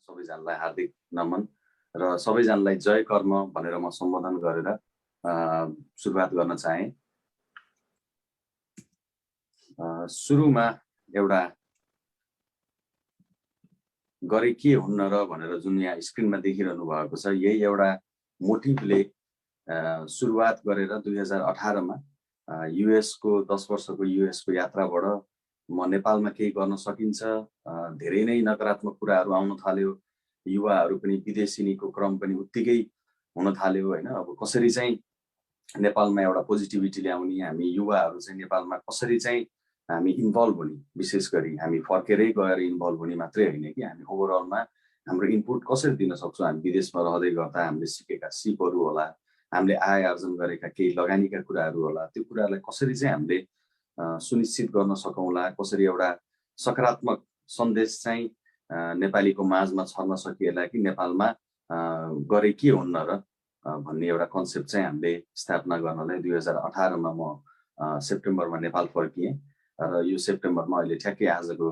सबैजनालाई हार्दिक नमन र सबैजनालाई जय कर्म भनेर म सम्बोधन गरेर सुरुवात गर्न चाहे। सुरुमा एउटा गरे के हुन्न र भनेर जुन यहाँ स्क्रिनमा देखिरहनु भएको छ, यही एउटा मोटिभले सुरुवात गरेर 2018 मा युएसको 10 वर्षको युएसको यात्राबाट म नेपालमा केही गर्न सकिन्छ, धेरै नै नकारात्मक कुराहरू आउन थाल्यो, युवाहरू पनि विदेशिनीको क्रम पनि उत्तिकै हुन थाल्यो हैन। अब कसरी चाहिँ नेपालमा एउटा पोजिटिभिटी ल्याउने, हामी युवाहरू चाहिँ नेपालमा कसरी चाहिँ हामी इन्भल्भ हुने, विशेष गरी हामी फर्केरै गएर इन्भल्भ हुने मात्रै होइन कि हामी ओभरअलमा हाम्रो इनपुट कसरी दिन सक्छौँ। हामी विदेशमा रहँदै गर्दा हामीले सिकेका सिपहरू होला, हामीले आय आर्जन गरेका केही लगानीका कुराहरू होला, त्यो कुरालाई कसरी चाहिँ हामीले सुनिश्चित गर्न सकौँला, कसरी एउटा सकारात्मक सन्देश चाहिँ नेपालीको माझमा छर्न सकिएला कि नेपालमा गरे के हुन्न र भन्ने एउटा कन्सेप्ट चाहिँ हामीले स्थापना गर्नलाई 2018 मा म सेप्टेम्बरमा नेपाल फर्किएँ र यो सेप्टेम्बरमा अहिले ठ्याक्कै आजको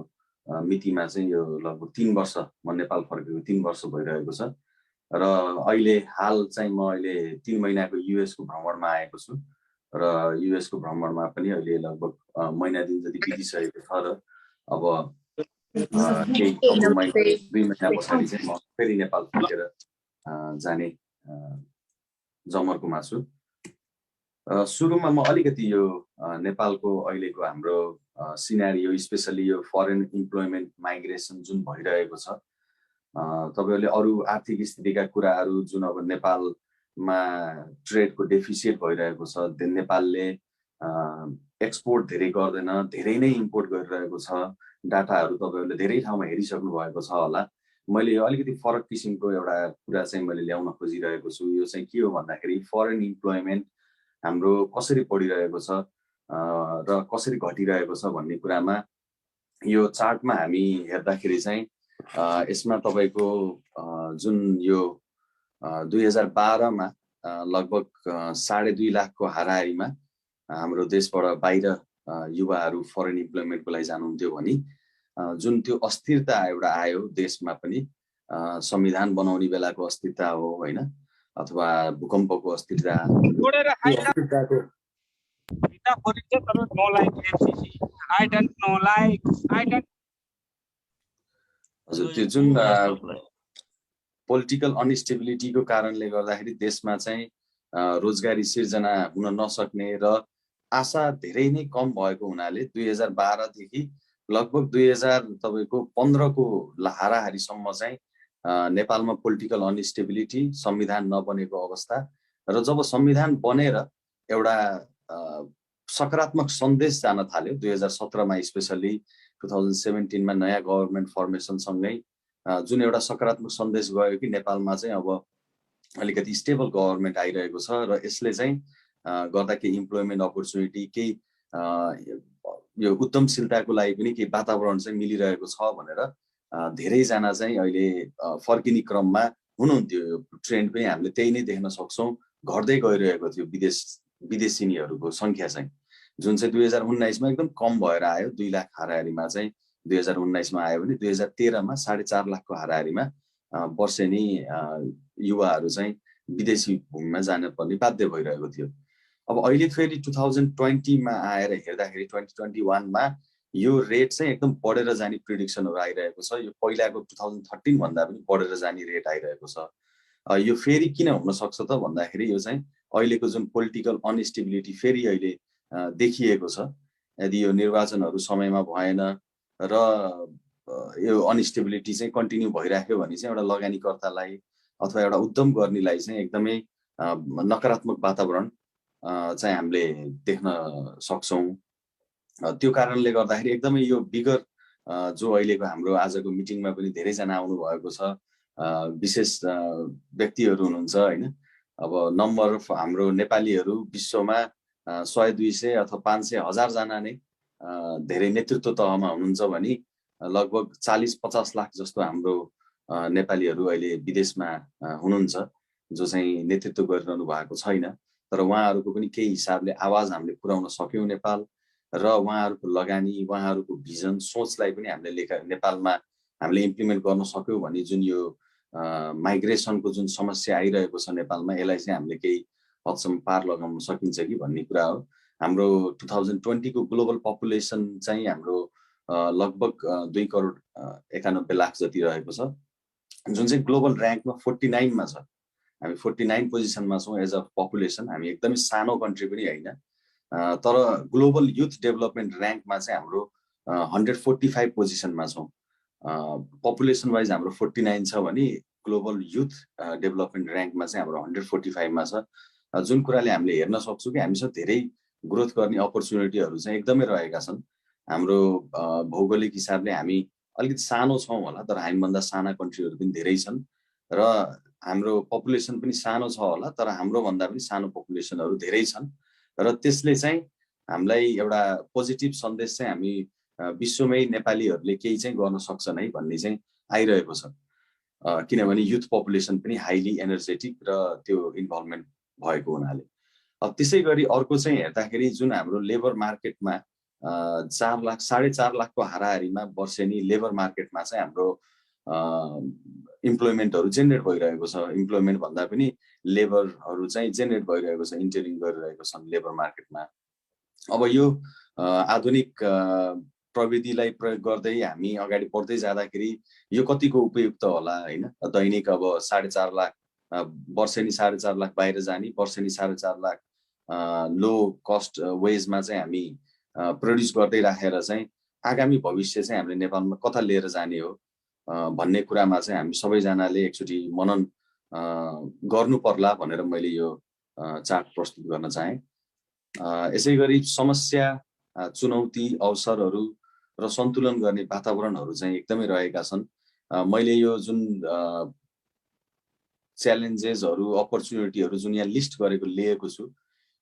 मितिमा चाहिँ यो लगभग 3 वर्ष म नेपाल फर्केको 3 वर्ष भइरहेको छ र अहिले हाल चाहिँ म अहिले 3 महिनाको युएसको भ्रमणमा आएको छु र युएसको भ्रमणमा पनि अहिले लगभग महिना दिन जति बितिसकेको छ र अब केही 2 महिना पछाडि चाहिँ म फेरि नेपाल फर्केर जाने जमर्कोमा छु। सुरुमा म अलिकति यो नेपालको अहिलेको हाम्रो सिनारियो, स्पेसली यो फरेन इम्प्लोइमेन्ट माइग्रेसन जुन भइरहेको छ, तपाईहरुले अरु आर्थिक स्थितिका कुराहरू जुन अब नेपालमा ट्रेडको डेफिसिट भइरहेको छ, नेपालले एक्सपोर्ट धेरै गर्दैन, धेरै नै इम्पोर्ट गरिरहेको छ, डाटाहरू तपाईहरुले धेरै ठाउँमा हेरिसक्नु भएको छ होला। मैले यो अलिकति फरक किसिमको एउटा कुरा चाहिँ मैले ल्याउन खोजिरहेको छु। यो चाहिँ के हो भन्दाखेरि फरेन इम्प्लोइमेन्ट हाम्रो कसरी बढिरहेको छ र कसरी घटिरहेको छ भन्ने कुरामा यो चार्टमा हामी हेर्दाखेरि चाहिँ यसमा तपाईको जुन यो 2012 मा लगभग 2.5 लाखको हाराहारीमा हाम्रो देशबाट बाहिर युवाहरू फरेन इम्प्लोइमेन्टको लागि जानुहुन्थ्यो भने जुन त्यो अस्थिरता एउटा आयो देशमा पनि, संविधान बनाउने बेलाको अस्थिरता हो हैन, अथवा भूकम्पको अस्थिरता, हजुर त्यो जुन पोलिटिकल अनस्टेबिलिटीको कारणले गर्दाखेरि देशमा चाहिँ रोजगारी सिर्जना हुन नसक्ने र आशा धेरै नै कम भएको हुनाले 2012 देखि लगभग 2015 को हाराहारीसम्म चाहिँ नेपालमा पोलिटिकल अनस्टेबिलिटी, संविधान नबनेको अवस्था र जब संविधान बनेर एउटा सकारात्मक सन्देश जान थाल्यो 2017 मा, स्पेसली 2017 मा नयाँ गभर्नमेन्ट फर्मेसन सँगै जुन एउटा सकारात्मक सन्देश गयो कि नेपालमा चाहिँ अब अलिकति स्टेबल गभर्नमेन्ट आइरहेको छ र यसले चाहिँ गर्दा केही इम्प्लोइमेन्ट अपर्च्युनिटी, केही यो उद्यमशीलताको लागि पनि केही वातावरण चाहिँ मिलिरहेको छ भनेर धेरैजना चाहिँ अहिले फर्किने क्रममा हुनुहुन्थ्यो। यो ट्रेन्ड पनि हामीले त्यही नै देख्न सक्छौँ, घट्दै गइरहेको थियो विदेशिनीहरूको सङ्ख्या चाहिँ, जुन चाहिँ 2019 मा एकदम कम भएर आयो। 2 लाख हाराहारीमा चाहिँ 2019 मा आयो भने 2013 मा 4.5 लाखको हाराहारीमा वर्षेनी युवाहरू चाहिँ विदेशी भूमिमा जान पर्ने बाध्य भइरहेको थियो। अब अहिले फेरि 2020 मा आएर हेर्दाखेरि 2021 मा यो रेट चाहिँ एकदम बढेर जाने प्रिडिक्सनहरू आइरहेको छ। यो पहिलाको 2013 भन्दा पनि बढेर जाने रेट आइरहेको छ। यो फेरि किन हुन सक्छ त भन्दाखेरि यो चाहिँ अहिलेको जुन पोलिटिकल अनस्टेबिलिटी फेरि अहिले देखिएको छ। यदि यो निर्वाचनहरू समयमा भएन र यो अनस्टेबिलिटी चाहिँ कन्टिन्यू भइराख्यो भने चाहिँ एउटा लगानीकर्तालाई अथवा एउटा उद्यम गर्नेलाई चाहिँ एकदमै नकारात्मक वातावरण चाहिँ हामीले देख्न सक्छौँ। त्यो कारणले गर्दाखेरि एकदमै यो बिगर जो अहिलेको हाम्रो आजको मिटिङमा पनि धेरैजना आउनु भएको छ, विशेष व्यक्तिहरू हुनुहुन्छ हैन। अब नम्बर अफ हाम्रो नेपालीहरू विश्वमा 100-200 अथवा 500-1000 जना नै धेरै नेतृत्व तहमा हुनुहुन्छ भने लगभग 40-50 लाख जस्तो हाम्रो नेपालीहरू अहिले विदेशमा हुनुहुन्छ जो चाहिँ नेतृत्व गरिरहनु भएको छैन। तर उहाँहरूको पनि केही हिसाबले आवाज हामीले पुर्याउन सक्यौँ नेपाल, र उहाँहरूको लगानी, उहाँहरूको भिजन, सोचलाई पनि हामीले नेपालमा हामीले इम्प्लिमेन्ट गर्न सक्यौँ भने जुन यो माइग्रेसनको जुन समस्या आइरहेको छ नेपालमा, यसलाई चाहिँ हामीले केही हदसम्म पार लगाउन सकिन्छ कि भन्ने कुरा हो। हाम्रो 2020 को ग्लोबल पपुलेसन चाहिँ हाम्रो लगभग 2 करोड 91 लाख जति रहेको छ, जुन चाहिँ ग्लोबल ऱ्याङ्कमा 49 मा छ। हामी 49 पोजिसनमा छौँ एज अ पपुलेसन। हामी एकदमै सानो कन्ट्री पनि होइन, तर ग्लोबल युथ डेभलपमेन्ट ऱ्याङ्कमा चाहिँ हाम्रो 145 पोजिसनमा छौँ। पपुलेसन वाइज हाम्रो 49 छ भने ग्लोबल युथ डेभलपमेन्ट ऱ्याङ्कमा चाहिँ हाम्रो 145 मा छ। जुन कुराले हामीले हेर्न सक्छौँ कि हामीसँग धेरै ग्रोथ गर्ने अपर्च्युनिटीहरू चाहिँ एकदमै रहेका छन्। हाम्रो भौगोलिक हिसाबले हामी अलिकति सानो छौँ होला, तर हामीभन्दा साना कन्ट्रीहरू पनि धेरै छन्, र हाम्रो पपुलेसन पनि सानो छ होला, तर हाम्रो भन्दा पनि सानो पपुलेसनहरू धेरै छन्। र त्यसले चाहिँ हामीलाई एउटा पोजिटिभ सन्देश चाहिँ हामी विश्वमै नेपालीहरूले केही चाहिँ गर्न सक्छन् है भन्ने चाहिँ आइरहेको छ, किनभने युथ पपुलेसन पनि हाइली एनर्जेटिक र त्यो इन्भल्भमेन्ट भएको हुनाले। त्यसै गरी अर्को चाहिँ हेर्दाखेरि जुन हाम्रो लेबर मार्केटमा 4 लाख 4.5 लाखको हाराहारीमा वर्षेनी लेबर मार्केटमा चाहिँ हाम्रो इम्प्लोइमेन्टहरू जेनेरेट भइरहेको छ। इम्प्लोइमेन्ट भन्दा पनि लेबरहरू चाहिँ जेनेरेट भइरहेको छ, इन्टरिङ गरिरहेको छन् लेबर मार्केटमा। अब यो आधुनिक प्रविधिलाई प्रयोग गर्दै हामी अगाडि बढ्दै जाँदाखेरि यो कतिको उपयुक्त होला होइन। दैनिक अब 4.5 लाख वर्षेनी 4.5 लाख बाहिर जाने, वर्षेनी 4.5 लाख लो कस्ट वेजमा चाहिँ हामी प्रड्युस गर्दै राखेर चाहिँ आगामी भविष्य चाहिँ हामीले नेपालमा कता लिएर जाने हो भन्ने कुरामा चाहिँ हामी सबैजनाले एकचोटि मनन गर्नु पर्ला भनेर मैले यो चार्ट प्रस्तुत गर्न चाहेँ। यसै गरी समस्या, चुनौती, अवसरहरू र सन्तुलन गर्ने वातावरणहरू चाहिँ एकदमै रहेका छन्। मैले यो जुन च्यालेन्जेसहरू, अपर्च्युनिटीहरू जुन यहाँ लिस्ट गरेको लिएको छु,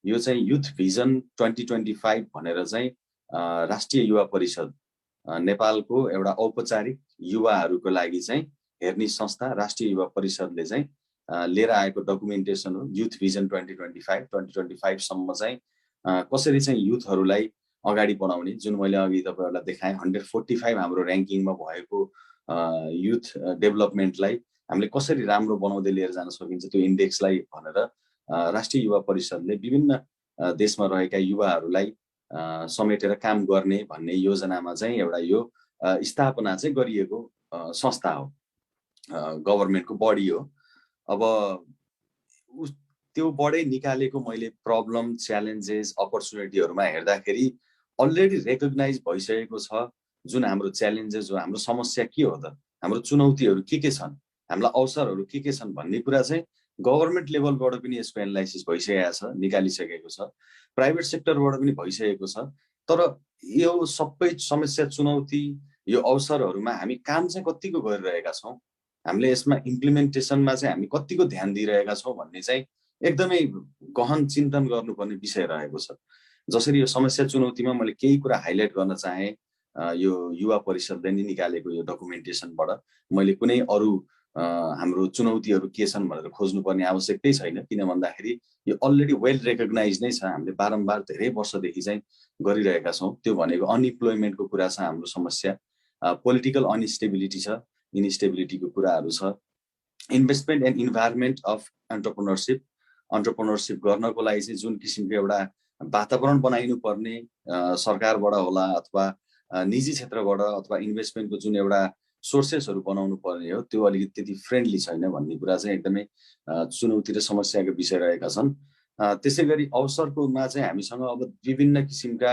यो चाहिँ युथ भिजन 2025 भनेर चाहिँ राष्ट्रिय युवा परिषद नेपालको एउटा औपचारिक युवाहरूको लागि चाहिँ हेर्ने संस्था राष्ट्रिय युवा परिषदले चाहिँ लिएर आएको डकुमेन्टेसन हो। युथ भिजन 2025 सम्म चाहिँ कसरी चाहिँ युथहरूलाई अगाडि बढाउने, जुन मैले अघि तपाईँहरूलाई देखाएँ 145 हाम्रो ऱ्याङ्किङमा भएको युथ डेभलपमेन्टलाई हामीले कसरी राम्रो बनाउँदै लिएर जान सकिन्छ त्यो इन्डेक्सलाई भनेर राष्ट्रिय युवा परिषदले विभिन्न देशमा रहेका युवाहरूलाई समेटेर काम गर्ने भन्ने योजनामा चाहिँ एउटा यो स्थापना चाहिँ गरिएको संस्था हो, गभर्मेन्टको बडी हो। अब त्यो बडै निकालेको मैले प्रब्लम, च्यालेन्जेस, अपर्च्युनिटीहरूमा हेर्दाखेरि अलरेडी रेकग्नाइज भइसकेको छ जुन हाम्रो च्यालेन्जेस हो, हाम्रो समस्या के हो त, हाम्रो चुनौतीहरू के छन्, हामीलाई अवसरहरू के छन् भन्ने कुरा चाहिँ गभर्मेन्ट लेभलबाट पनि यसको एनालाइसिस भइसकेको छ, निकालिसकेको छ, प्राइभेट सेक्टरबाट पनि भइसकेको छ। तर यो सबै समस्या, चुनौती, यो अवसरहरूमा हामी काम चाहिँ कतिको गरिरहेका छौँ, हामीले यसमा इम्प्लिमेन्टेसनमा चाहिँ हामी कतिको ध्यान दिइरहेका छौँ भन्ने चाहिँ एकदमै गहन चिन्तन गर्नुपर्ने विषय रहेको छ। जसरी यो समस्या चुनौतीमा मैले केही कुरा हाइलाइट गर्न चाहेँ, यो युवा परिषदले नै निकालेको यो डकुमेन्टेसनबाट मैले कुनै अरू हाम्रो चुनौतीहरू के छन् भनेर खोज्नुपर्ने आवश्यकतै छैन, किन भन्दाखेरि यो अलरेडी वेल रेकग्नाइज नै छ। हामीले बारम्बार धेरै वर्षदेखि चाहिँ गरिरहेका छौँ। त्यो भनेको अनइम्प्लोइमेन्टको कुरा छ हाम्रो समस्या, पोलिटिकल अनस्टेबिलिटी छ, इनस्टेबिलिटीको कुराहरू छ, इन्भेस्टमेन्ट एन्ड इन्भाइरोमेन्ट अफ एन्टरप्रेन्योरसिप गर्नको लागि चाहिँ जुन किसिमको एउटा वातावरण बनाइनु पर्ने सरकारबाट होला अथवा निजी क्षेत्रबाट अथवा इन्भेस्टमेन्टको जुन एउटा सोर्सेसहरू बनाउनु पर्ने हो, त्यो अलिकति त्यति फ्रेन्डली छैन भन्ने कुरा चाहिँ एकदमै चुनौती र समस्याको विषय रहेका छन्। त्यसै गरी अवसरकोमा चाहिँ हामीसँग अब विभिन्न किसिमका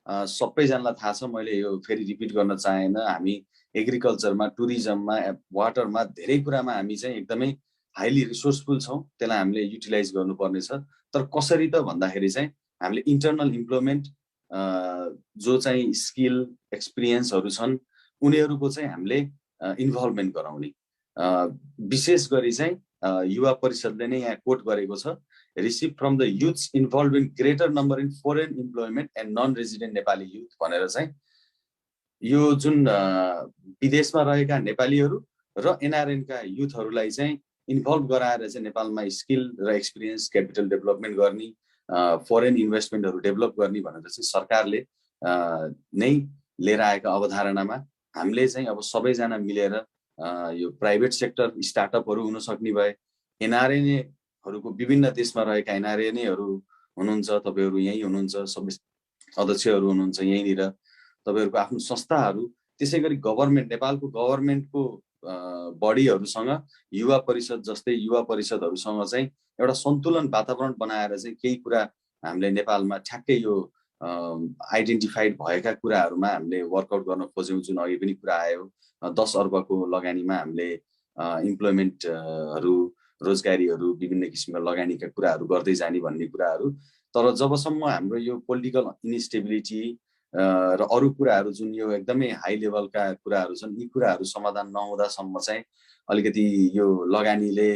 सबैजनालाई थाहा छ, मैले यो फेरि रिपिट गर्न चाहेन, हामी एग्रिकल्चरमा, टुरिज्ममा, वाटरमा धेरै कुरामा हामी चाहिँ एकदमै हाइली रिसोर्सफुल छौँ, त्यसलाई हामीले युटिलाइज गर्नुपर्ने छ। तर कसरी त भन्दाखेरि चाहिँ हामीले इन्टरनल इम्प्लोइमेन्ट जो चाहिँ स्किल, एक्सपिरियन्सहरू छन् उनीहरूको चाहिँ हामीले इन्भल्भमेन्ट गराउने, विशेष गरी चाहिँ युवा परिषदले नै यहाँ कोट गरेको छ, receive from the youths involved in greater number in foreign employment and non resident Nepali youth भनेर चाहिँ यो जुन विदेशमा रहेका नेपालीहरू र एनआरएनका युथहरूलाई चाहिँ इन्भल्भ गराएर चाहिँ नेपालमा स्किल र एक्सपिरियन्स, क्यापिटल डेभलपमेन्ट गर्ने, फरेन इन्भेस्टमेन्टहरू डेभलप गर्ने भनेर चाहिँ सरकारले नै लिएर आएको अवधारणामा हामीले चाहिँ अब सबैजना मिलेर यो प्राइभेट सेक्टर स्टार्टअपहरू हुन सक्ने भए, एनआरएनएहरूको विभिन्न देशमा रहेका एनआरएनएहरू हुनुहुन्छ, तपाईँहरू यहीँ हुनुहुन्छ, सबै अध्यक्षहरू हुनुहुन्छ यहीँनिर, तपाईँहरूको आफ्नो संस्थाहरू, त्यसै गरी गभर्मेन्ट, नेपालको गभर्मेन्टको बडीहरूसँग युवा परिषद जस्तै युवा परिषदहरूसँग चाहिँ एउटा सन्तुलन वातावरण बनाएर चाहिँ केही कुरा हामीले नेपालमा ठ्याक्कै यो आइडेन्टिफाइड भएका कुराहरूमा हामीले वर्कआउट गर्न खोज्यौँ। जुन अघि पनि कुरा आयो 10 अर्बको लगानीमा हामीले इम्प्लोइमेन्टहरू, रोजगारीहरू, विभिन्न किसिमका लगानीका कुराहरू गर्दै जाने भन्ने कुराहरू। तर जबसम्म हाम्रो यो पोलिटिकल इन्स्टेबिलिटी र अरू कुराहरू जुन यो एकदमै हाई लेभलका कुराहरू छन्, यी कुराहरू समाधान नहुँदासम्म चाहिँ अलिकति यो लगानीले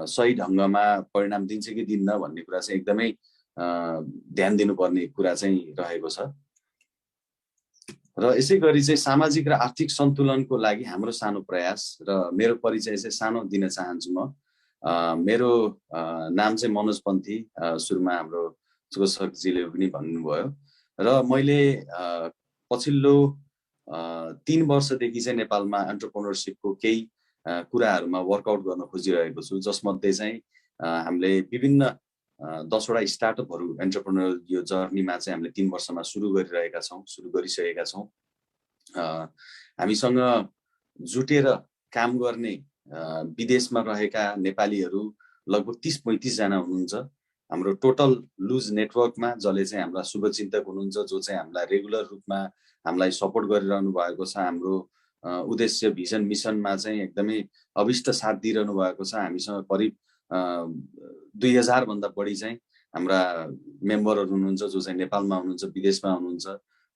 सही ढङ्गमा परिणाम दिन्छ कि दिन्न भन्ने कुरा चाहिँ एकदमै ध्यान दिनुपर्ने कुरा चाहिँ रहेको छ। र यसै गरी चाहिँ सामाजिक र आर्थिक सन्तुलनको लागि हाम्रो सानो प्रयास, र मेरो परिचय चाहिँ सानो दिन चाहन्छु म। मेरो नाम चाहिँ मनोज पन्थी, सुरुमा हाम्रो चिकित्सकजीले पनि भन्नुभयो। र मैले पछिल्लो 3 वर्षदेखि चाहिँ नेपालमा एन्टरप्रेन्योरसिपको केही कुराहरूमा वर्कआउट गर्न खोजिरहेको छु, जसमध्ये चाहिँ हामीले विभिन्न 10 वटा स्टार्टअपहरू एन्टरप्रेन्योर यो जर्नीमा चाहिँ हामीले 3 वर्षमा सुरु गरिसकेका छौँ। हामीसँग जुटेर काम गर्ने विदेशमा रहेका नेपालीहरू लगभग 30-35 जना हुनुहुन्छ। हाम्रो टोटल लुज नेटवर्कमा जसले चाहिँ हाम्रा शुभचिन्तक हुनुहुन्छ, जो चाहिँ हामीलाई रेगुलर रूपमा हामीलाई सपोर्ट गरिरहनु भएको छ, हाम्रो उद्देश्य भिजन मिसनमा चाहिँ एकदमै अभिष्ट साथ दिइरहनु भएको छ। हामीसँग करिब 2000 भन्दा बढी चाहिँ हाम्रा मेम्बरहरू हुनुहुन्छ, जो चाहिँ नेपालमा हुनुहुन्छ, विदेशमा हुनुहुन्छ,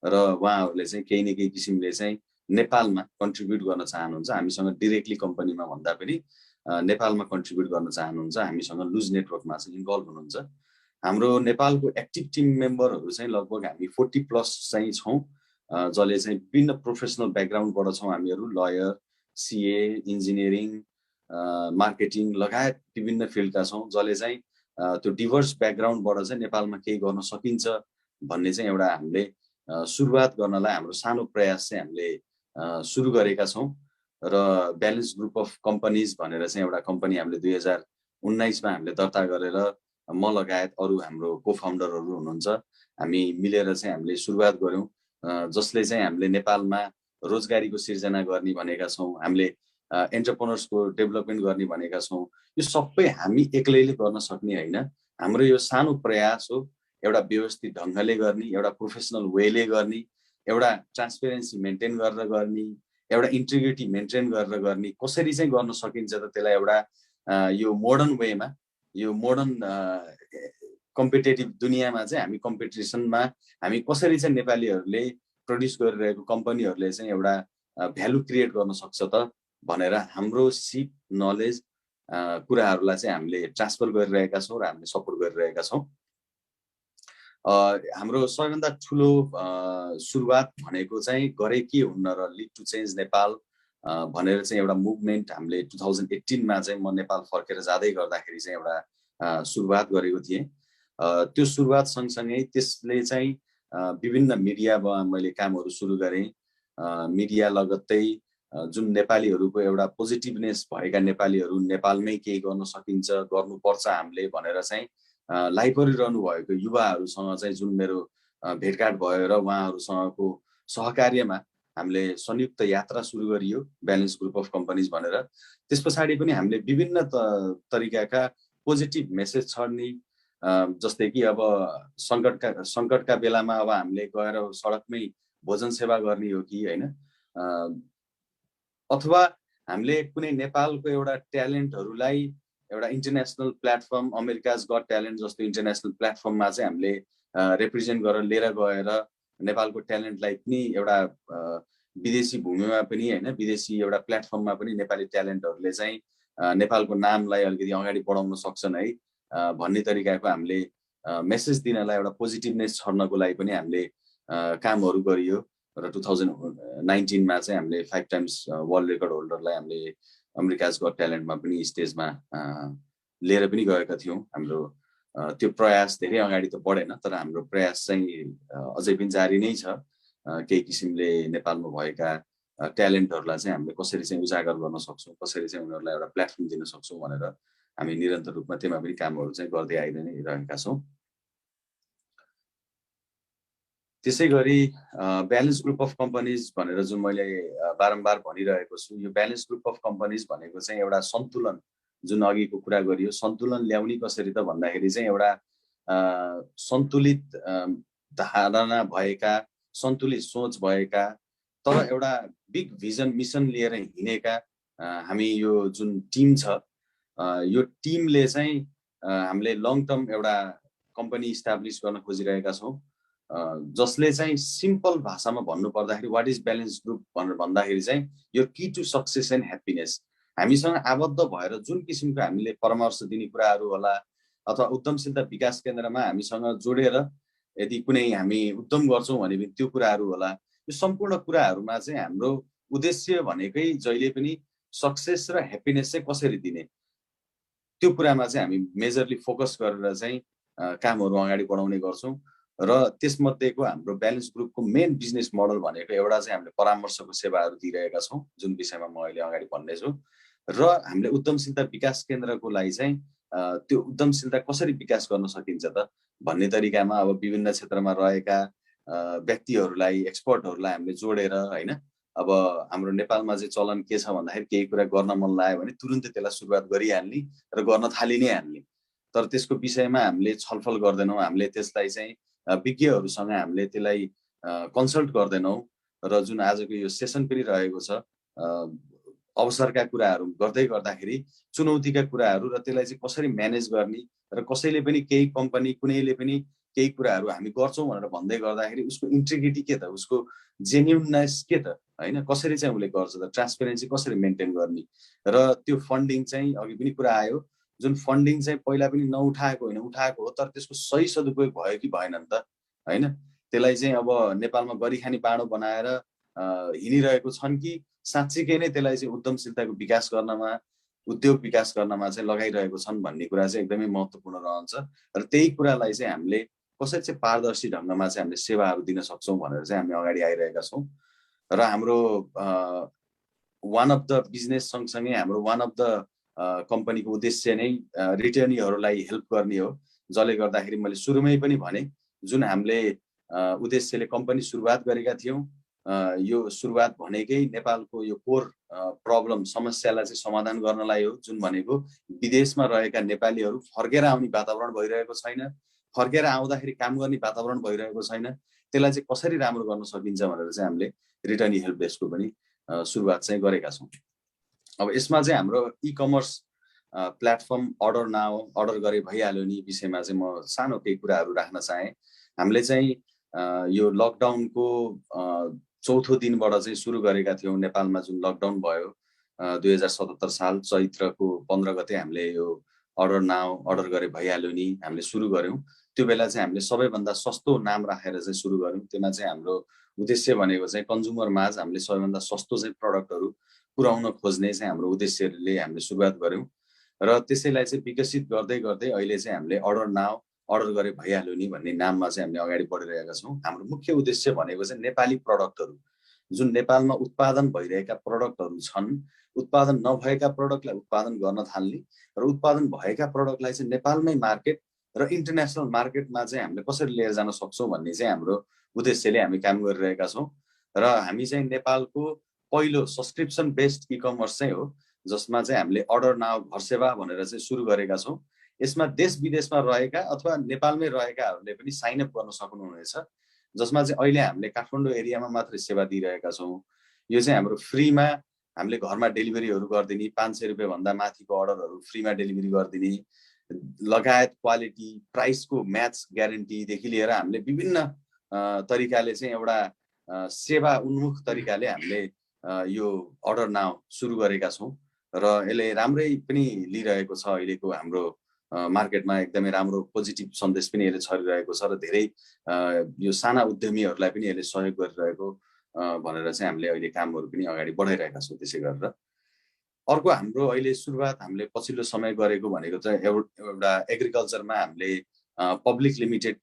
र उहाँहरूले चाहिँ केही न केही किसिमले चाहिँ नेपालमा कन्ट्रिब्युट गर्न चाहनुहुन्छ। हामीसँग डिरेक्टली कम्पनीमा भन्दा पनि नेपालमा कन्ट्रिब्युट गर्न चाहनुहुन्छ, हामीसँग लुज नेटवर्कमा चाहिँ इन्भल्भ हुनुहुन्छ। हाम्रो नेपालको एक्टिभ टिम मेम्बरहरू चाहिँ लगभग हामी 40+ चाहिँ छौँ, जसले चाहिँ विभिन्न प्रोफेसनल ब्याकग्राउन्डबाट छौँ हामीहरू, लयर, सिए, इन्जिनियरिङ, मार्केटिङ लगायत विभिन्न फिल्डका छौँ, जसले चाहिँ त्यो डिभर्स ब्याकग्राउन्डबाट चाहिँ नेपालमा केही गर्न सकिन्छ भन्ने चाहिँ एउटा हामीले सुरुवात गर्नलाई हाम्रो सानो प्रयास चाहिँ हामीले सुरु गरेका छौँ। र ब्यालेन्स ग्रुप अफ कम्पनीज भनेर चाहिँ एउटा कम्पनी हामीले 2019मा हामीले दर्ता गरेर म लगायत अरू हाम्रो को फाउन्डरहरू हुनुहुन्छ, हामी मिलेर चाहिँ हामीले सुरुवात गऱ्यौँ, जसले चाहिँ हामीले नेपालमा रोजगारीको सिर्जना गर्ने भनेका छौँ, हामीले एन्टरप्रेन्योर्सको डेभलपमेन्ट गर्ने भनेका छौँ। यो सबै हामी एक्लैले गर्न सक्ने होइन, हाम्रो यो सानो प्रयास हो। एउटा व्यवस्थित ढङ्गले गर्ने, एउटा प्रोफेसनल वेले गर्ने, एउटा ट्रान्सपेरेन्सी मेन्टेन गरेर गर्ने, एउटा इन्टिग्रिटी मेन्टेन गरेर गर्ने, कसरी चाहिँ गर्न सकिन्छ त त्यसलाई एउटा यो मोडर्न वेमा, यो मोडर्न कम्पिटेटिभ दुनियाँमा चाहिँ हामी कम्पिटिसनमा हामी कसरी चाहिँ नेपालीहरूले प्रड्युस गरिरहेको कम्पनीहरूले चाहिँ एउटा भ्यालु क्रिएट गर्न सक्छ त भनेर हाम्रो सिप नलेज कुराहरूलाई चाहिँ हामीले ट्रान्सफर गरिरहेका छौँ र हामीले सपोर्ट गरिरहेका छौँ। हाम्रो सबैभन्दा ठुलो सुरुवात भनेको चाहिँ गरे के हुन्न र लिड टु चेन्ज नेपाल भनेर चाहिँ एउटा मुभमेन्ट हामीले 2018मा चाहिँ म नेपाल फर्केर जाँदै गर्दाखेरि चाहिँ एउटा सुरुवात गरेको थिएँ। त्यो सुरुवात सँगसँगै त्यसले चाहिँ विभिन्न मिडियामा मैले कामहरू सुरु गरेँ। मिडिया लगत्तै जुन नेपालीहरूको एउटा पोजिटिभनेस भएका नेपालीहरू नेपालमै केही गर्न सकिन्छ, गर्नुपर्छ हामीले भनेर चाहिँ लाइपरिरहनु भएको युवाहरूसँग चाहिँ जुन मेरो भेटघाट भयो र उहाँहरूसँगको सहकार्यमा हामीले संयुक्त यात्रा सुरु गरियो, ब्यालेन्स ग्रुप अफ कम्पनीज भनेर। त्यस पछाडि पनि हामीले विभिन्न तरिकाका पोजिटिभ मेसेज छर्ने, जस्तै कि अब सङ्कटका बेलामा अब हामीले गएर सडकमै भोजन सेवा गर्ने हो कि होइन, अथवा हामीले कुनै नेपालको एउटा ट्यालेन्टहरूलाई एउटा international platform, America's got talent जस्तो इन्टरनेसनल प्लेटफर्ममा चाहिँ हामीले रिप्रेजेन्ट गरेर लिएर गएर नेपालको ट्यालेन्टलाई पनि एउटा विदेशी भूमिमा पनि होइन, विदेशी एउटा प्लेटफर्ममा पनि नेपाली ट्यालेन्टहरूले चाहिँ नेपालको नामलाई अलिकति अगाडि बढाउन सक्छन् है भन्ने तरिकाको हामीले मेसेज दिनलाई एउटा पोजिटिभनेस छर्नको लागि पनि हामीले कामहरू गरियो। र 2019मा चाहिँ हामीले 5 टाइम्स वर्ल्ड रेकर्ड होल्डरलाई हामीले अमेरिकाज गट ट्यालेन्टमा पनि स्टेजमा लिएर पनि गएका थियौँ। हाम्रो त्यो प्रयास धेरै अगाडि त बढेन, तर हाम्रो प्रयास चाहिँ अझै पनि जारी नै छ। केही किसिमले नेपालमा भएका ट्यालेन्टहरूलाई चाहिँ हामीले कसरी चाहिँ उजागर गर्न सक्छौँ, कसरी चाहिँ उनीहरूलाई एउटा प्लेटफर्म दिन सक्छौँ भनेर हामी निरन्तर रूपमा त्यसमा पनि कामहरू चाहिँ गर्दै आइरहने रहेका छौँ। त्यसै गरी ब्यालेन्स ग्रुप अफ कम्पनीज भनेर जुन मैले बारम्बार भनिरहेको छु, यो ब्यालेन्स ग्रुप अफ कम्पनीज भनेको चाहिँ एउटा सन्तुलन, जुन अघिको कुरा गरियो, सन्तुलन ल्याउने कसरी त भन्दाखेरि चाहिँ एउटा सन्तुलित धारणा भएका, सन्तुलित सोच भएका, तर एउटा बिग भिजन मिसन लिएर हिँडेका हामी यो जुन टिम छ, यो टिमले चाहिँ हामीले लङ टर्म एउटा कम्पनी इस्टाब्लिस गर्न खोजिरहेका छौँ, जसले चाहिँ सिम्पल भाषामा भन्नु पर्दाखेरि वाट इज ब्यालेन्स ग्रुप भनेर भन्दाखेरि चाहिँ यो की टु सक्सेस एन्ड ह्याप्पिनेस। हामीसँग आबद्ध भएर जुन किसिमको हामीले परामर्श दिने कुराहरू होला अथवा उद्यमशीलता विकास केन्द्रमा हामीसँग जोडेर यदि कुनै हामी उद्यम गर्छौँ भने त्यो कुराहरू होला, यो सम्पूर्ण कुराहरूमा चाहिँ हाम्रो उद्देश्य भनेकै जहिले पनि सक्सेस र ह्याप्पिनेस चाहिँ कसरी दिने, त्यो कुरामा चाहिँ हामी मेजरली फोकस गरेर चाहिँ कामहरू अगाडि बढाउने गर्छौँ। र त्यसमध्येको हाम्रो ब्यालेन्स ग्रुपको मेन बिजनेस मोडल भनेको एउटा चाहिँ हामीले परामर्शको सेवाहरू दिइरहेका छौँ, जुन विषयमा म अहिले अगाडि भन्नेछु। र हामीले उद्यमशीलता विकास केन्द्रको लागि चाहिँ त्यो उद्यमशीलता कसरी विकास गर्न सकिन्छ त भन्ने तरिकामा अब विभिन्न क्षेत्रमा रहेका व्यक्तिहरूलाई, एक्सपर्टहरूलाई हामीले जोडेर, होइन, अब हाम्रो नेपालमा चाहिँ चलन के छ भन्दाखेरि केही कुरा गर्न मन लाग्यो भने तुरुन्तै त्यसलाई सुरुवात गरिहाल्ने र गर्न थालि नै हाल्ने, तर त्यसको विषयमा हामीले छलफल गर्दैनौँ, हामीले त्यसलाई चाहिँ विज्ञहरूसँग हामीले त्यसलाई कन्सल्ट गर्दैनौँ। र जुन आजको यो सेसन पनि रहेको छ, अवसरका कुराहरू गर्दै गर्दाखेरि चुनौतीका कुराहरू र त्यसलाई चाहिँ कसरी म्यानेज गर्ने र कसैले पनि केही कम्पनी कुनैले पनि केही कुराहरू हामी गर्छौँ भनेर भन्दै गर्दाखेरि उसको इन्टिग्रिटी के त, उसको जेन्युननेस के त, होइन, कसरी चाहिँ उसले गर्छ त, ट्रान्सपेरेन्सी कसरी मेन्टेन गर्ने। र त्यो फन्डिङ चाहिँ अघि पनि कुरा आयो, जुन फन्डिङ चाहिँ पहिला पनि नउठाएको होइन, उठाएको हो, तर त्यसको सही सदुपयोग भयो कि भएन त, होइन, त्यसलाई चाहिँ अब नेपालमा गरिखाने बाँडो बनाएर हिँडिरहेको छन् कि साँच्चीकै नै त्यसलाई चाहिँ उद्यमशीलताको विकास गर्नमा, उद्योग विकास गर्नमा चाहिँ लगाइरहेको छन् भन्ने कुरा चाहिँ एकदमै महत्त्वपूर्ण रहन्छ। र त्यही कुरालाई चाहिँ हामीले कसरी चाहिँ पारदर्शी ढङ्गमा चाहिँ हामीले सेवाहरू दिन सक्छौँ भनेर चाहिँ हामी अगाडि आइरहेका छौँ। र हाम्रो वान अफ द बिजनेस सँगसँगै हाम्रो वान अफ द कम्पनीको उद्देश्य नै रिटर्नीहरूलाई हेल्प गर्ने हो, जसले गर्दाखेरि मैले सुरुमै पनि भने जुन हामीले उद्देश्यले कम्पनी सुरुवात गरेका थियौँ, यो सुरुवात भनेकै नेपालको यो कोर प्रब्लम समस्यालाई चाहिँ समाधान गर्नलाई हो, जुन भनेको विदेशमा रहेका नेपालीहरू फर्केर आउने वातावरण भइरहेको छैन, फर्केर आउँदाखेरि काम गर्ने वातावरण भइरहेको छैन, त्यसलाई चाहिँ कसरी राम्रो गर्न सकिन्छ भनेर चाहिँ हामीले रिटर्नी हेल्प डेस्कको पनि सुरुवात चाहिँ गरेका छौँ। अब यसमा चाहिँ हाम्रो e commerce platform order now, order गरे भइहाल्यो नि विषयमा चाहिँ म सानो केही कुराहरू राख्न चाहेँ। हामीले चाहिँ यो लकडाउनको चौथो दिनबाट चाहिँ सुरु गरेका थियौँ। नेपालमा जुन लकडाउन भयो 2077 साल चैत्रको 15 गते हामीले यो अर्डर नाउ, अर्डर गरे भइहाल्यो नि हामीले सुरु गऱ्यौँ। त्यो बेला चाहिँ हामीले सबैभन्दा सस्तो नाम राखेर चाहिँ सुरु गऱ्यौँ। त्यसमा चाहिँ हाम्रो उद्देश्य भनेको चाहिँ कन्ज्युमर माझ हामीले सबैभन्दा सस्तो चाहिँ प्रडक्टहरू पुर्याउन खोज्ने चाहिँ हाम्रो उद्देश्यले हामीले सुरुवात गऱ्यौँ। र त्यसैलाई चाहिँ विकसित गर्दै गर्दै अहिले चाहिँ हामीले अर्डर नाउ, अर्डर गरे भइहाल्यो नि भन्ने नाममा चाहिँ हामीले अगाडि बढिरहेका छौँ। हाम्रो मुख्य उद्देश्य भनेको चाहिँ नेपाली प्रडक्टहरू, जुन नेपालमा उत्पादन भइरहेका प्रडक्टहरू छन्, उत्पादन नभएका प्रडक्टलाई उत्पादन गर्न थाल्ने र उत्पादन भएका प्रडक्टलाई चाहिँ नेपालमै मार्केट र इन्टरनेसनल मार्केटमा चाहिँ हामीले कसरी लिएर जान सक्छौँ भन्ने चाहिँ हाम्रो उद्देश्यले हामी काम गरिरहेका छौँ। र हामी चाहिँ नेपालको पहिलो सब्सक्रिप्सन बेस्ड इ कमर्स चाहिँ हो, जसमा चाहिँ हामीले अर्डर नाउ घर सेवा भनेर चाहिँ सुरु गरेका छौँ। यसमा देश विदेशमा रहेका अथवा नेपालमै रहेकाहरूले पनि साइन अप गर्न सक्नुहुनेछ, जसमा चाहिँ अहिले हामीले काठमाडौँ एरियामा मात्रै सेवा दिइरहेका छौँ। यो चाहिँ हाम्रो फ्रीमा हामीले घरमा डेलिभरीहरू गरिदिने, 500 रुपियाँ भन्दा माथिको अर्डरहरू फ्रीमा डेलिभरी गरिदिने लगायत क्वालिटी, प्राइसको म्याच ग्यारेन्टीदेखि लिएर हामीले विभिन्न तरिकाले चाहिँ एउटा सेवा उन्मुख तरिकाले हामीले यो अर्डर नाउ सुरु गरेका छौँ। र यसले राम्रै पनि लिइरहेको छ, अहिलेको हाम्रो मार्केटमा एकदमै राम्रो पोजिटिभ सन्देश पनि यसले छरिरहेको छ र धेरै यो साना उद्यमीहरूलाई पनि यसले सहयोग गरिरहेको भनेर चाहिँ हामीले अहिले कामहरू पनि अगाडि बढाइरहेका छौँ। त्यसै गरेर अर्को हाम्रो अहिले सुरुवात हामीले पछिल्लो समय गरेको भनेको चाहिँ एउटा एग्रिकल्चरमा हामीले पब्लिक लिमिटेड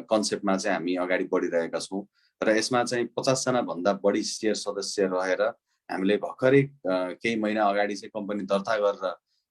कन्सेप्टमा चाहिँ हामी अगाडि बढिरहेका छौँ। र यसमा चाहिँ 50 जना भन्दा बढी सेयर सदस्य रहेर हामीले भर्खरै केही महिना अगाडि चाहिँ कम्पनी दर्ता गरेर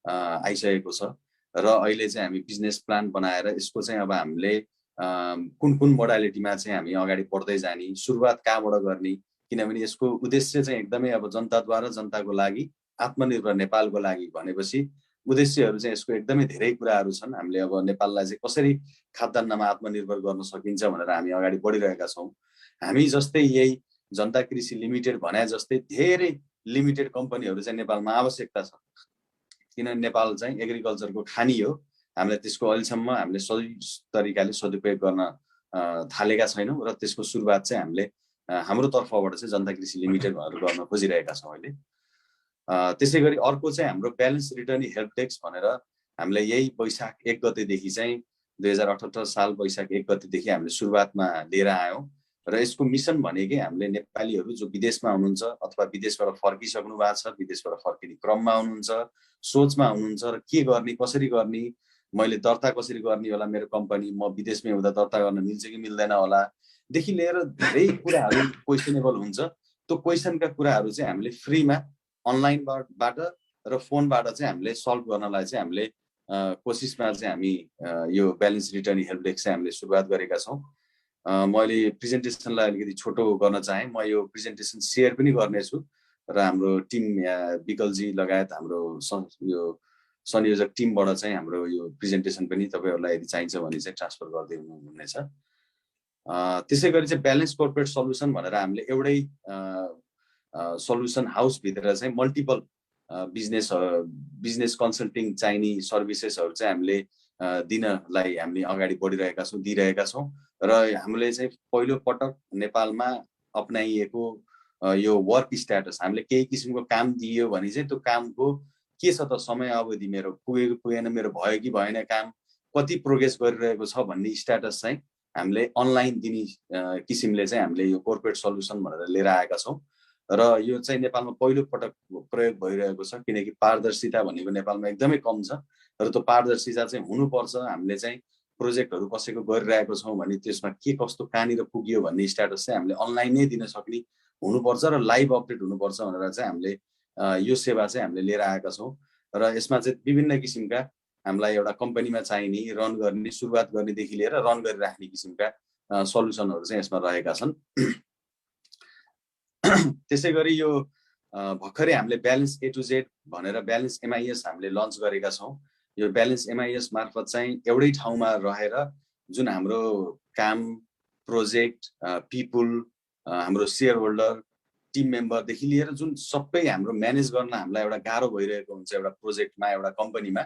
आइसकेको छ र अहिले चाहिँ हामी बिजनेस प्लान बनाएर यसको चाहिँ अब हामीले कुन कुन मोडालिटीमा चाहिँ हामी अगाडि बढ्दै जाने, सुरुवात कहाँबाट गर्ने, किनभने यसको उद्देश्य चाहिँ एकदमै अब जनताद्वारा जनताको लागि आत्मनिर्भर नेपालको लागि भनेपछि उद्देश्यहरू चाहिँ यसको एकदमै धेरै कुराहरू छन्। हामीले अब नेपाललाई चाहिँ कसरी खाद्यान्नमा आत्मनिर्भर गर्न सकिन्छ भनेर हामी अगाडि बढिरहेका छौँ। हामी जस्तै यही जनता कृषि लिमिटेड भने जस्तै धेरै लिमिटेड कम्पनीहरू चाहिँ नेपालमा आवश्यकता छ, किनभने नेपाल चाहिँ एग्रिकल्चरको खानी हो। हामीले त्यसको अहिलेसम्म हामीले सही तरिकाले सदुपयोग गर्न थालेका छैनौँ र त्यसको सुरुवात चाहिँ हामीले हाम्रो तर्फबाट चाहिँ जनता कृषि लिमिटेड भनेर गर्न खोजिरहेका छौँ अहिले। त्यसै गरी अर्को चाहिँ हाम्रो ब्यालेन्स रिटर्न हेल्प डेस्क भनेर हामीले यही वैशाख 1 गतेदेखि चाहिँ 2078 साल वैशाख 1 गतेदेखि हामीले सुरुवातमा लिएर आयौँ र यसको मिसन भनेकै हामीले नेपालीहरू जो विदेशमा हुनुहुन्छ अथवा विदेशबाट फर्किसक्नु भएको छ, विदेशबाट फर्किने क्रममा हुनुहुन्छ, सोचमा हुनुहुन्छ र के गर्ने, कसरी गर्ने, मैले दर्ता कसरी गर्ने होला मेरो कम्पनी, म विदेशमै हुँदा दर्ता गर्न मिल्छ कि मिल्दैन होला देखि लिएर धेरै कुराहरू क्वेसनेबल हुन्छ। त्यो क्वेसनका कुराहरू चाहिँ हामीले फ्रीमा अनलाइनबाट र फोनबाट चाहिँ हामीले सल्भ गर्नलाई चाहिँ हामीले कोसिसमा चाहिँ हामी यो ब्यालेन्स रिटर्न हेल्प डेस्क चाहिँ हामीले सुरुवात गरेका छौँ। मैले प्रेजेन्टेसनलाई अलिकति छोटो गर्न चाहेँ, म यो प्रेजेन्टेसन सेयर पनि गर्नेछु र हाम्रो टिम विकलजी लगायत हाम्रो यो संयोजक टिमबाट चाहिँ हाम्रो यो प्रेजेन्टेसन पनि तपाईँहरूलाई यदि चाहिन्छ भने चाहिँ ट्रान्सफर गरिदिनु हुनेछ। त्यसै गरी चाहिँ ब्यालेन्स कोर्पोरेट सल्युसन भनेर हामीले एउटै सल्युसन हाउसभित्र चाहिँ मल्टिपल बिजनेस कन्सल्टिङ चाहिने सर्भिसेसहरू चाहिँ हामीले दिनलाई हामी अगाडि बढिरहेका छौँ, दिइरहेका छौँ र हामीले चाहिँ पहिलो पटक नेपालमा अपनाइएको यो वर्क स्ट्याटस हामीले केही किसिमको काम दियो भने चाहिँ त्यो कामको के छ त समय अवधि मेरो पुगेको पुगेन, मेरो भयो कि भएन, काम कति प्रोग्रेस गरिरहेको छ भन्ने स्ट्याटस चाहिँ हामीले अनलाइन दिने किसिमले चाहिँ हामीले यो कोर्पोरेट सल्युसन भनेर लिएर आएका छौँ र यो चाहिँ नेपालमा पहिलो पटक प्रयोग भइरहेको छ, किनकि पारदर्शिता भनेको नेपालमा एकदमै कम छ र त्यो पारदर्शिता चाहिँ हुनुपर्छ। हामीले चाहिँ प्रोजेक्टहरू कसैको गरिरहेको छौँ भने त्यसमा के कस्तो कहाँनिर पुग्यो भन्ने स्ट्याटस चाहिँ हामीले अनलाइनै दिन सक्ने हुनुपर्छ र लाइभ अपडेट हुनुपर्छ भनेर चाहिँ हामीले यो सेवा चाहिँ हामीले लिएर आएका छौँ र यसमा चाहिँ विभिन्न किसिमका हामीलाई एउटा कम्पनीमा चाहिने रन गर्ने, सुरुवात गर्नेदेखि लिएर रन गरिराख्ने किसिमका सल्युसनहरू चाहिँ यसमा रहेका छन्। त्यसै गरी यो भर्खरै हामीले ब्यालेन्स ए टु जेड भनेर ब्यालेन्स एमआइएस हामीले लन्च गरेका छौँ। यो ब्यालेन्स एमआइएस मार्फत चाहिँ एउटै ठाउँमा रहेर जुन हाम्रो काम, प्रोजेक्ट, पिपुल, हाम्रो सेयर होल्डर, टिम मेम्बरदेखि लिएर जुन सबै हाम्रो म्यानेज गर्न हामीलाई एउटा गाह्रो भइरहेको हुन्छ एउटा प्रोजेक्टमा, एउटा कम्पनीमा,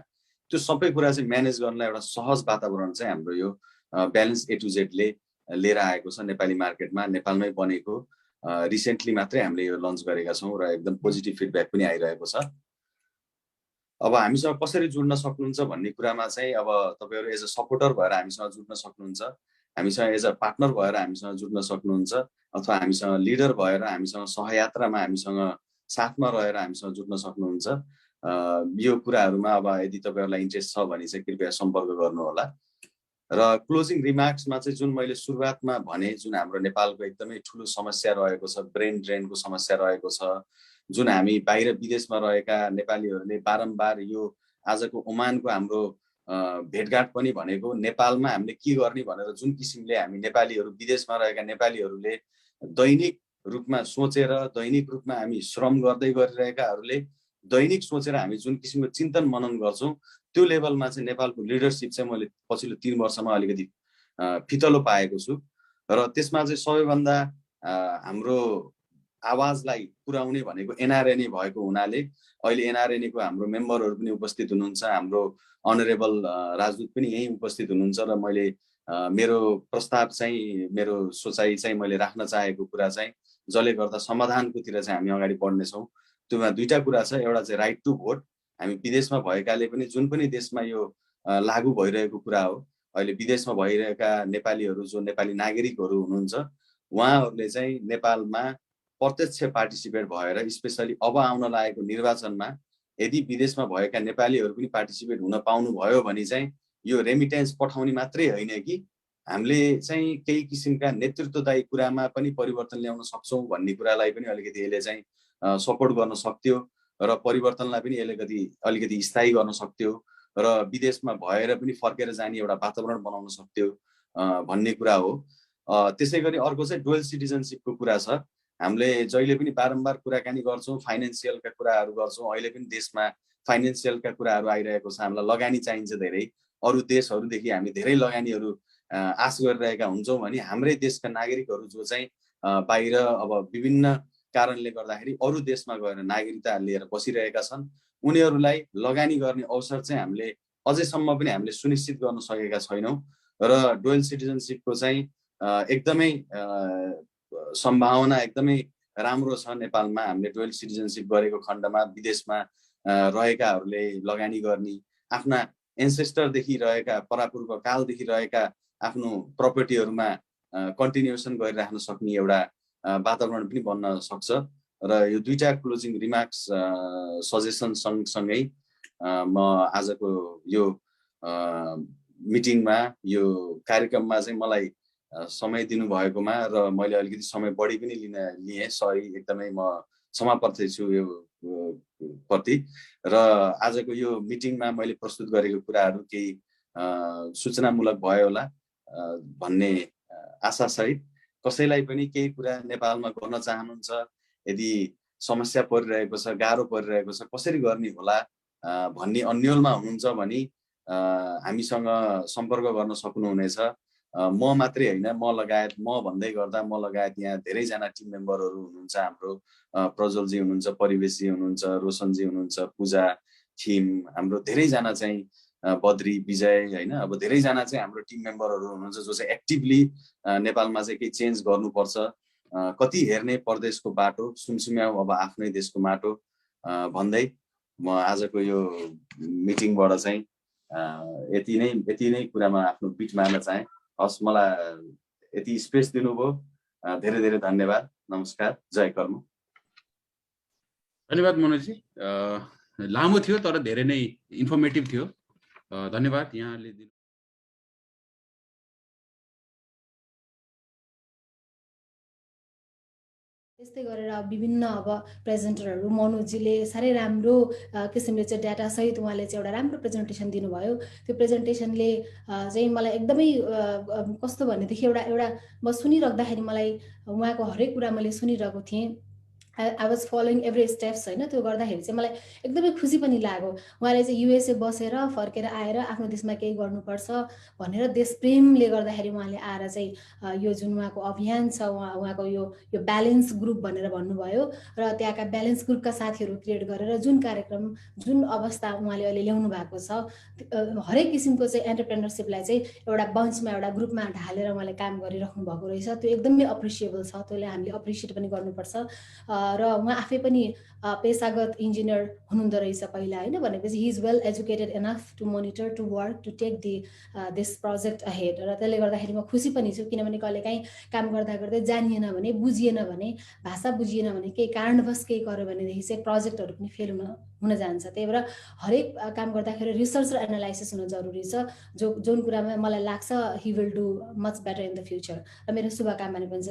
त्यो सबै कुरा चाहिँ म्यानेज गर्न एउटा सहज वातावरण चाहिँ हाम्रो यो ब्यालेन्स ए टु जेडले लिएर आएको छ नेपाली मार्केटमा, नेपालमै बनेको। रिसेन्टली मात्रै हामीले यो लन्च गरेका छौँ र एकदम पोजिटिभ फिडब्याक पनि आइरहेको छ। अब हामीसँग कसरी जुड्न सक्नुहुन्छ भन्ने कुरामा चाहिँ अब तपाईँहरू एज अ सपोर्टर भएर हामीसँग जुड्न सक्नुहुन्छ, हामीसँग एज अ पार्टनर भएर हामीसँग जुड्न सक्नुहुन्छ, अथवा हामीसँग लिडर भएर हामीसँग सहयात्रामा हामीसँग साथमा रहेर हामीसँग जुड्न सक्नुहुन्छ। यो कुराहरूमा अब यदि तपाईँहरूलाई इन्ट्रेस्ट छ भने चाहिँ कृपया सम्पर्क गर्नुहोला। र क्लोजिङ रिमार्क्समा चाहिँ जुन मैले सुरुवातमा भने जुन हाम्रो नेपालको एकदमै ठुलो समस्या रहेको छ, ब्रेन ड्रेनको समस्या रहेको छ, जुन हामी बाहिर विदेशमा रहेका नेपालीहरूले बारम्बार यो आजको ओमानको हाम्रो भेटघाट पनि भनेको नेपालमा हामीले के गर्ने भनेर जुन किसिमले हामी नेपालीहरू विदेशमा रहेका नेपालीहरूले दैनिक रूपमा सोचेर, दैनिक रूपमा हामी श्रम गर्दै गरिरहेकाहरूले दैनिक सोचेर हामी जुन किसिमको चिन्तन मनन गर्छौँ त्यो लेभलमा चाहिँ नेपालको लिडरसिप चाहिँ मैले पछिल्लो 3 वर्षमा अलिकति फितलो पाएको छु र त्यसमा चाहिँ सबैभन्दा हाम्रो आवाजलाई पुर्याउने भनेको एनआरएनए भएको हुनाले अहिले एनआरएनए को हाम्रो मेम्बरहरू पनि उपस्थित हुनुहुन्छ, हाम्रो अनरेबल राजदूत पनि यही उपस्थित हुनुहुन्छ र मैले मेरो प्रस्ताव चाहिँ, मेरो सोचाइ चाहिँ मैले राख्न चाहेको कुरा चाहिँ जसले गर्दा समाधानकोतिर चाहिँ हामी अगाडि बढ्नेछौँ। त्योमा दुईटा कुरा छ। एउटा चाहिँ राइट टु भोट, हामी विदेशमा भएकाले पनि जुन पनि देशमा यो लागू भइरहेको कुरा हो, अहिले विदेशमा भइरहेका नेपालीहरू जो नेपाली नागरिकहरू हुनुहुन्छ उहाँहरूले चाहिँ नेपालमा प्रत्यक्ष पार्टिसिपेट भएर स्पेसली अब आउन लागेको निर्वाचनमा यदि विदेशमा भएका नेपालीहरू पनि पार्टिसिपेट हुन पाउनुभयो भने चाहिँ यो रेमिटेन्स पठाउने मात्रै होइन कि हामीले चाहिँ केही किसिमका नेतृत्वदायी कुरामा पनि परिवर्तन ल्याउन सक्छौँ भन्ने कुरालाई पनि अलिकति यसले चाहिँ सपोर्ट गर्न सक्थ्यो र परिवर्तनलाई पनि यसले अलिकति स्थायी गर्न सक्थ्यो र विदेशमा भएर पनि फर्केर जाने एउटा वातावरण बनाउन सक्थ्यो भन्ने कुरा हो। त्यसै गरी अर्को चाहिँ डुअल सिटिजनसिपको कुरा छ। हामीले जहिले पनि बारम्बार कुराकानी गर्छौँ, फाइनेन्सियलका कुराहरू गर्छौँ। अहिले पनि देशमा फाइनेन्सियलका कुराहरू आइरहेको छ। हामीलाई लगानी चाहिन्छ धेरै, अरू देशहरूदेखि हामी धेरै लगानीहरू आश गरिरहेका हुन्छौँ भने हाम्रै देशका नागरिकहरू जो चाहिँ बाहिर अब विभिन्न कारणले गर्दाखेरि अरू देशमा गएर नागरिकता लिएर बसिरहेका छन्, उनीहरूलाई लगानी गर्ने अवसर चाहिँ हामीले अझैसम्म पनि हामीले सुनिश्चित गर्न सकेका छैनौँ र डुअल सिटिजनसिपको चाहिँ एकदमै सम्भावना एकदमै राम्रो छ नेपालमा। हामीले डुअल सिटिजनसिप गरेको खण्डमा विदेशमा रहेकाहरूले लगानी गर्ने, आफ्ना एन्सेस्टरदेखि रहेका परापूर्व कालदेखि रहेका आफ्नो प्रपर्टीहरूमा कन्टिन्युएसन गरिराख्न सक्ने एउटा वातावरण पनि बन्न सक्छ। र यो दुईटा क्लोजिङ रिमार्क्स सजेसन सँगसँगै म आजको यो मिटिङमा यो कार्यक्रममा चाहिँ मलाई समय दिनुभएकोमा र मैले अलिकति समय बढी पनि लिएँ, सरी, एकदमै म क्षमाप्रार्थी छु यो प्रति। र आजको यो मिटिङमा मैले प्रस्तुत गरेको कुराहरू केही सूचनामूलक भयो होला भन्ने आशासहित कसैलाई पनि केही कुरा नेपालमा गर्न चाहनुहुन्छ, यदि समस्या परिरहेको छ, गाह्रो परिरहेको छ, कसरी गर्ने होला भन्ने अन्योलमा हुनुहुन्छ भने हामीसँग सम्पर्क गर्न सक्नुहुनेछ। म मात्रै होइन, म लगायत, म भन्दै गर्दा म लगायत यहाँ धेरैजना टिम मेम्बरहरू हुनुहुन्छ। हाम्रो प्रज्वलजी हुनुहुन्छ, परिवेशजी हुनुहुन्छ, रोशनजी हुनुहुन्छ, पूजा, खिम, हाम्रो धेरैजना चाहिँ बद्री, विजय, होइन, अब धेरैजना चाहिँ हाम्रो टिम मेम्बरहरू हुनुहुन्छ जो चाहिँ एक्टिभली नेपालमा चाहिँ केही चेन्ज गर्नुपर्छ। कति हेर्ने परदेशको बाटो, सुमसुम्याउ अब आफ्नै देशको माटो भन्दै म आजको यो मिटिङबाट चाहिँ यति नै कुरामा आफ्नो बिट मार्न चाहेँ। हस्, मलाई यति स्पेस दिनुभयो, धेरै धेरै धन्यवाद। नमस्कार, जय कर्म। धन्यवाद मनोजजी, लामो थियो तर धेरै नै इन्फर्मेटिभ थियो। धन्यवाद यहाँले। त्यस्तै गरेर विभिन्न अब प्रेजेन्टरहरू मनोजीले साह्रै राम्रो किसिमले चाहिँ डाटा सहित उहाँले चाहिँ एउटा राम्रो प्रेजेन्टेसन दिनुभयो। त्यो प्रेजेन्टेसनले चाहिँ मलाई एकदमै कस्तो भनेदेखि एउटा म सुनिराख्दाखेरि मलाई उहाँको हरेक कुरा मैले सुनिरहेको थिएँ। I was following every steps, होइन। त्यो गर्दाखेरि चाहिँ मलाई एकदमै खुसी पनि लाग्यो। उहाँले चाहिँ युएसए बसेर फर्केर आएर आफ्नो देशमा केही गर्नुपर्छ भनेर देश प्रेमले गर्दाखेरि उहाँले आएर चाहिँ यो जुन उहाँको अभियान छ, उहाँको यो ब्यालेन्स ग्रुप भनेर भन्नुभयो र त्यहाँका ब्यालेन्स ग्रुपका साथीहरू क्रिएट गरेर जुन कार्यक्रम, जुन अवस्था उहाँले अहिले ल्याउनु भएको छ, हरेक किसिमको चाहिँ एन्टरप्रेनरसिपलाई चाहिँ एउटा बन्चमा, एउटा ग्रुपमा ढालेर उहाँले काम गरिराख्नु भएको रहेछ। त्यो एकदमै अप्रिसिएबल छ। त्यसले हामीले अप्रिसिएट पनि गर्नुपर्छ। र उहाँ आफै पनि पेसागत इन्जिनियर हुनुहुँदो रहेछ पहिला, होइन। भनेपछि he is well educated enough to monitor, to work, to take this project ahead. र त्यसले गर्दाखेरि म खुसी पनि छु, किनभने कहिलेकाहीँ काम गर्दा गर्दै जानिएन भने, बुझिएन भने, भाषा बुझिएन भने, केही कारणवश केही गर्यो भनेदेखि चाहिँ प्रोजेक्टहरू पनि फेल हुन जान्छ। त्यही भएर हरेक काम गर्दाखेरि रिसर्च र एनालाइसिस हुन जरुरी छ। जुन कुरामा मलाई लाग्छ he will do much better in the future, र मेरो शुभकामना पनि छ।